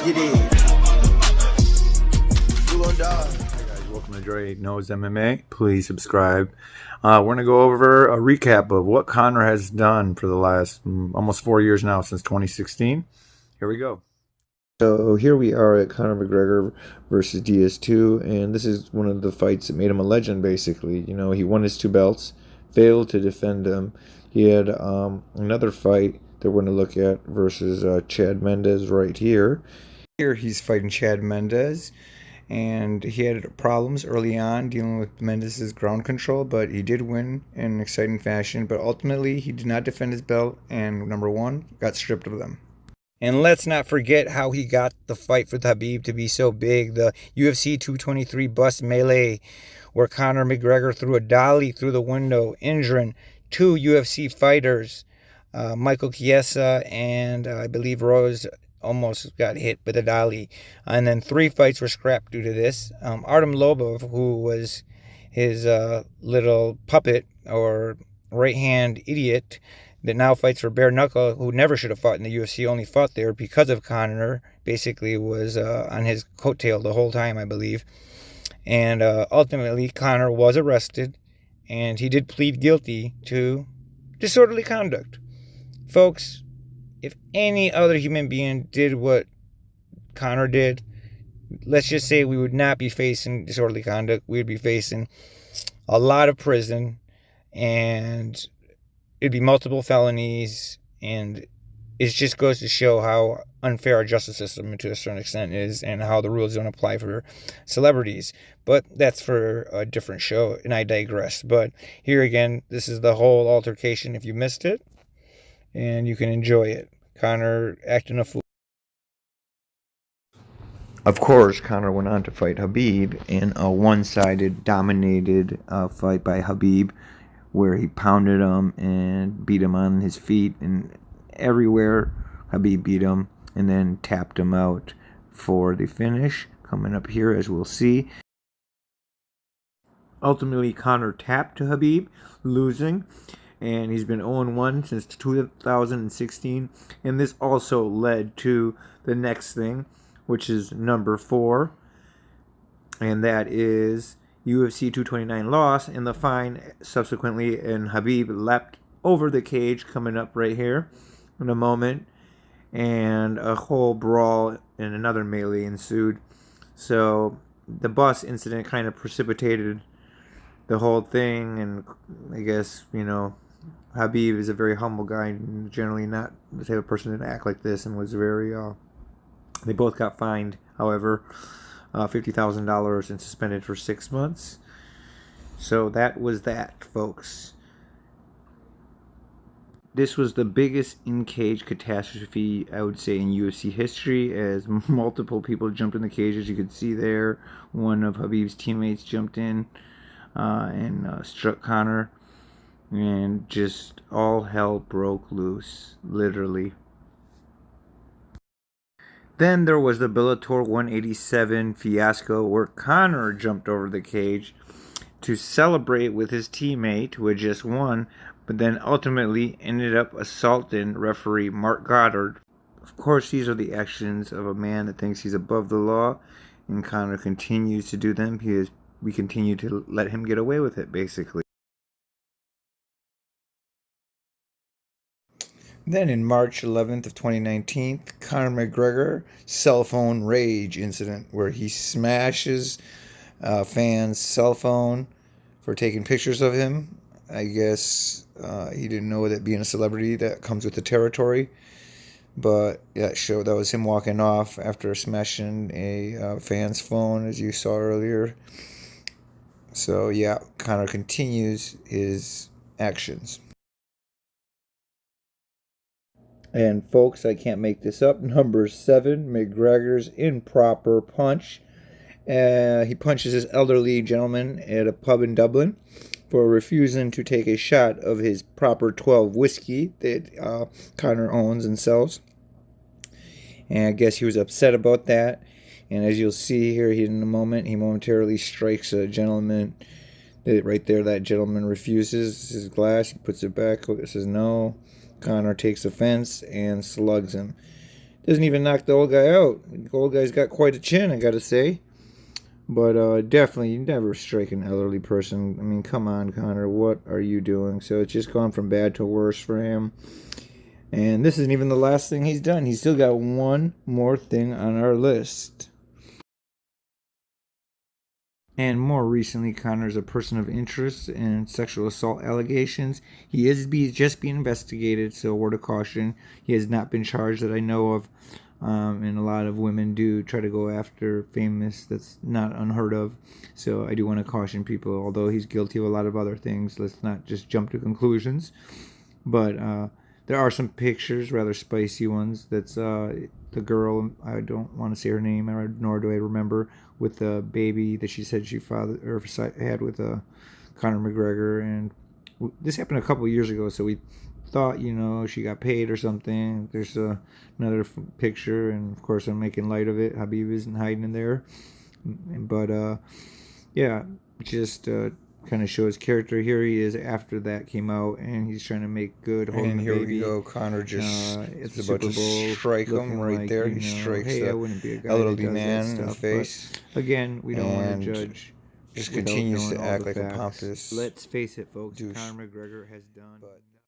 You did. You gon' die. Hey guys, welcome to Dre Knows MMA. Please subscribe. We're going to go over a recap of what Conor has done for the last almost 4 years now, since 2016. Here we go. So here we are at Conor McGregor versus DS2, and this is one of the fights that made him a legend, basically. You know, he won his 2 belts, failed to defend them. He had another fight that we're going to look at versus Chad Mendes right here. Here he's fighting Chad Mendes, and he had problems early on dealing with Mendes' ground control, but he did win in an exciting fashion. But ultimately, he did not defend his belt, and number one, got stripped of them. And let's not forget how he got the fight with Khabib to be so big. The UFC 223 bust melee, where Conor McGregor threw a dolly through the window, injuring 2 UFC fighters. Michael Chiesa and I believe Rose almost got hit with a dolly. And then 3 fights were scrapped due to this. Artem Lobov, who was his little puppet or right-hand idiot that now fights for bare knuckle, who never should have fought in the UFC, only fought there because of Conor, basically was on his coattail the whole time, I believe. And ultimately, Conor was arrested, and he did plead guilty to disorderly conduct. Folks, if any other human being did what Conor did, let's just say we would not be facing disorderly conduct. We would be facing a lot of prison, and it'd be multiple felonies, and it just goes to show how unfair our justice system to a certain extent is, and how the rules don't apply for celebrities. But that's for a different show, and I digress. But here again, this is the whole altercation if you missed it, and you can enjoy it. Conor acting a fool. Of course, Conor went on to fight Khabib in a one-sided, dominated fight by Khabib, where he pounded him and beat him on his feet, and everywhere Khabib beat him, and then tapped him out for the finish, coming up here as we'll see. Ultimately, Conor tapped to Khabib, losing, and he's been 0-1 since 2016, and this also led to the next thing, which is number 4, and that is UFC 229 loss, and the fine subsequently, and Khabib leapt over the cage, coming up right here in a moment, and a whole brawl and another melee ensued. So the bus incident kind of precipitated the whole thing, and I guess, you know, Khabib is a very humble guy, and generally not the type of person to act like this, and was very, they both got fined, however, $50,000 and suspended for 6 months. So that was that, folks. This was the biggest in-cage catastrophe, I would say, in UFC history, as multiple people jumped in the cage, as you could see there. One of Khabib's teammates jumped in and struck Conor, and just all hell broke loose, literally. Then there was the Bellator 187 fiasco, where Conor jumped over the cage to celebrate with his teammate who had just won, but then ultimately ended up assaulting referee Mark Goddard. Of course, these are the actions of a man that thinks he's above the law, and Conor continues to do them. We continue to let him get away with it, basically. Then in March 11th of 2019, Conor McGregor Cellphone Rage incident, where he smashes fans' cell phone for taking pictures of him. I guess he didn't know that being a celebrity, that comes with the territory. But that showed that was him walking off after smashing a fan's phone, as you saw earlier. So yeah, Conor continues his actions. And folks, I can't make this up. Number 7, McGregor's Improper Punch. He punches this elderly gentleman at a pub in Dublin for refusing to take a shot of his Proper 12 whiskey that Conor owns and sells. And I guess he was upset about that. And as you'll see here, in a moment, he momentarily strikes a gentleman. Right there, that gentleman refuses his glass. He puts it back, says no. Conor takes offense and slugs him. Doesn't even knock the old guy out. The old guy's got quite a chin, I gotta say. But definitely, you never strike an elderly person. I mean, come on, Conor, what are you doing? So it's just gone from bad to worse for him. And this isn't even the last thing he's done. He's still got one more thing on our list. And more recently, Conor is a person of interest in sexual assault allegations. He is just being investigated, so a word of caution. He has not been charged that I know of. And a lot of women do try to go after famous. That's not unheard of. So I do want to caution people, although he's guilty of a lot of other things, let's not just jump to conclusions. But there are some pictures, rather spicy ones. That's the girl, I don't want to say her name, nor do I remember, with the baby that she said she had with Conor McGregor. And this happened a couple of years ago, so we thought, she got paid or something. There's another picture, and of course I'm making light of it. Habib isn't hiding in there. But yeah, just kind of show his character. Here he is after that came out, and he's trying to make good. And here we go. Conor just it's about to strike him right there. He strikes hey, I wouldn't be a guy elderly man in the face. But again, we don't want to judge. Just continues to act like a pompous. Let's face it, folks. Conor McGregor has done.